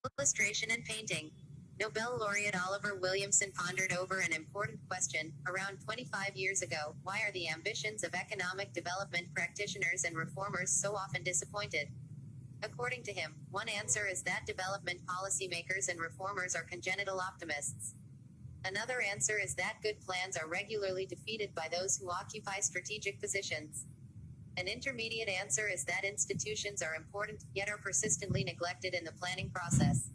Illustration and painting. Nobel laureate Oliver Williamson pondered over an important question around 25 years ago: why are the ambitions of economic development practitioners and reformers so often disappointed? According to him, one answer is that development policymakers and reformers are congenital optimists. Another answer is that good plans are regularly defeated by those who occupy strategic positions. An intermediate answer is that institutions are important, yet are persistently neglected in the planning process.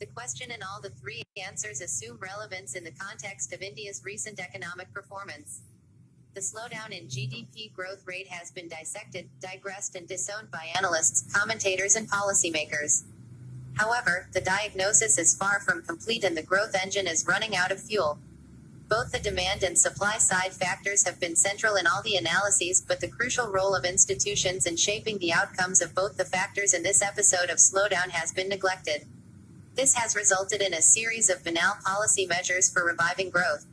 The question and all the three answers assume relevance in the context of India's recent economic performance. The slowdown in GDP growth rate has been dissected, digressed, and disowned by analysts, commentators, and policymakers. However, the diagnosis is far from complete and the growth engine is running out of fuel. Both the demand and supply side factors have been central in all the analyses, but the crucial role of institutions in shaping the outcomes of both the factors in this episode of slowdown has been neglected. This has resulted in a series of banal policy measures for reviving growth.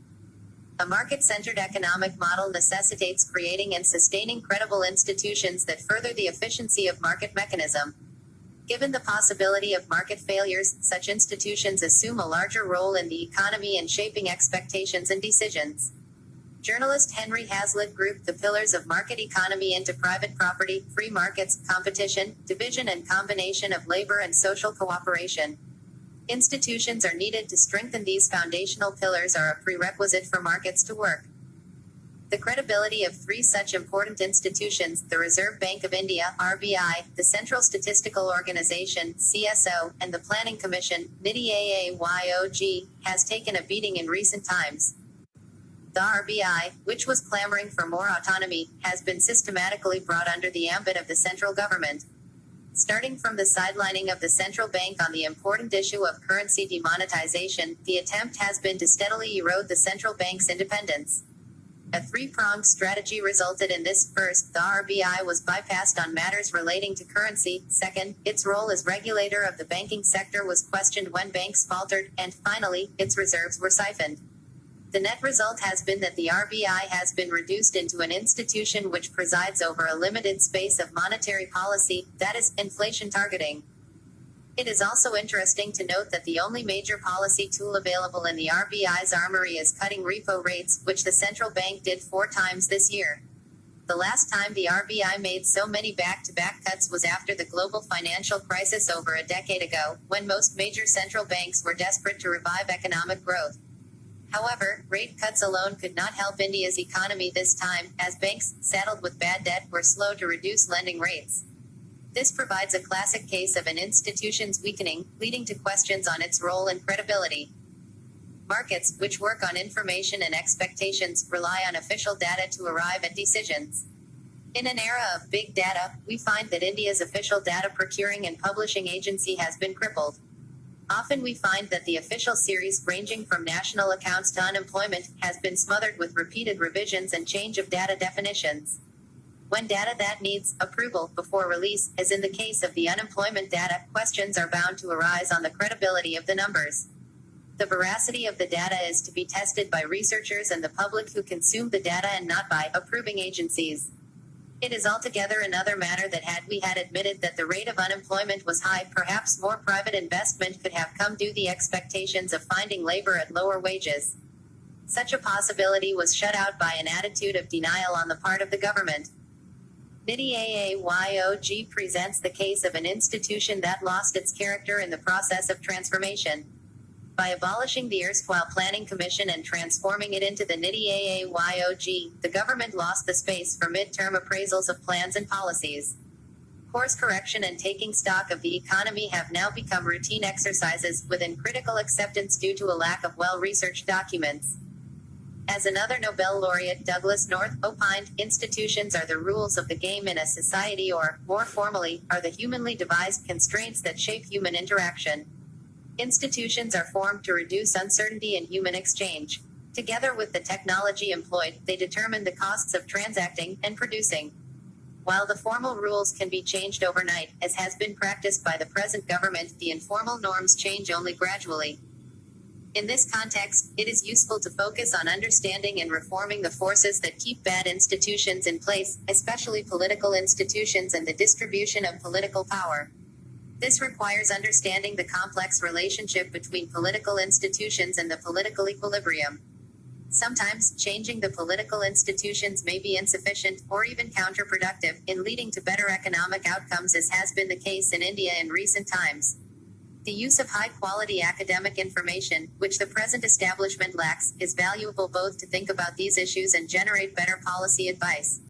A market-centered economic model necessitates creating and sustaining credible institutions that further the efficiency of market mechanism. Given the possibility of market failures, such institutions assume a larger role in the economy and shaping expectations and decisions. Journalist Henry Hazlitt grouped the pillars of market economy into private property, free markets, competition, division and combination of labor and social cooperation. Institutions are needed to strengthen these foundational pillars are a prerequisite for markets to work. The credibility of three such important institutions, the Reserve Bank of India (RBI), the Central Statistical Organization (CSO), and the Planning Commission (NITI Aayog), has taken a beating in recent times. The RBI, which was clamoring for more autonomy, has been systematically brought under the ambit of the central government. Starting from the sidelining of the central bank on the important issue of currency demonetization, the attempt has been to steadily erode the central bank's independence. A three-pronged strategy resulted in this. First, the RBI was bypassed on matters relating to currency. Second, its role as regulator of the banking sector was questioned when banks faltered. And finally, its reserves were siphoned. The net result has been that the RBI has been reduced into an institution which presides over a limited space of monetary policy, that is, inflation targeting. It is also interesting to note that the only major policy tool available in the RBI's armory is cutting repo rates, which the central bank did 4 times this year. The last time the RBI made so many back-to-back cuts was after the global financial crisis over a decade ago, when most major central banks were desperate to revive economic growth. However, rate cuts alone could not help India's economy this time, as banks, saddled with bad debt, were slow to reduce lending rates. This provides a classic case of an institution's weakening, leading to questions on its role and credibility. Markets, which work on information and expectations, rely on official data to arrive at decisions. In an era of big data, we find that India's official data procuring and publishing agency has been crippled. Often we find that the official series, ranging from national accounts to unemployment, has been smothered with repeated revisions and change of data definitions. When data that needs approval before release, as in the case of the unemployment data, questions are bound to arise on the credibility of the numbers. The veracity of the data is to be tested by researchers and the public who consume the data and not by approving agencies. It is altogether another matter that had we had admitted that the rate of unemployment was high, perhaps more private investment could have come due the expectations of finding labor at lower wages. Such a possibility was shut out by an attitude of denial on the part of the government. NITI Aayog presents the case of an institution that lost its character in the process of transformation. By abolishing the erstwhile Planning Commission and transforming it into the NITI Aayog, the government lost the space for mid-term appraisals of plans and policies. Course correction and taking stock of the economy have now become routine exercises, within critical acceptance due to a lack of well-researched documents. As another Nobel laureate, Douglas North, opined, institutions are the rules of the game in a society, or, more formally, are the humanly devised constraints that shape human interaction. Institutions are formed to reduce uncertainty in human exchange. Together with the technology employed, they determine the costs of transacting and producing. While the formal rules can be changed overnight, as has been practiced by the present government, the informal norms change only gradually. In this context, it is useful to focus on understanding and reforming the forces that keep bad institutions in place, especially political institutions and the distribution of political power. This requires understanding the complex relationship between political institutions and the political equilibrium. Sometimes, changing the political institutions may be insufficient, or even counterproductive, in leading to better economic outcomes, as has been the case in India in recent times. The use of high-quality academic information, which the present establishment lacks, is valuable both to think about these issues and generate better policy advice.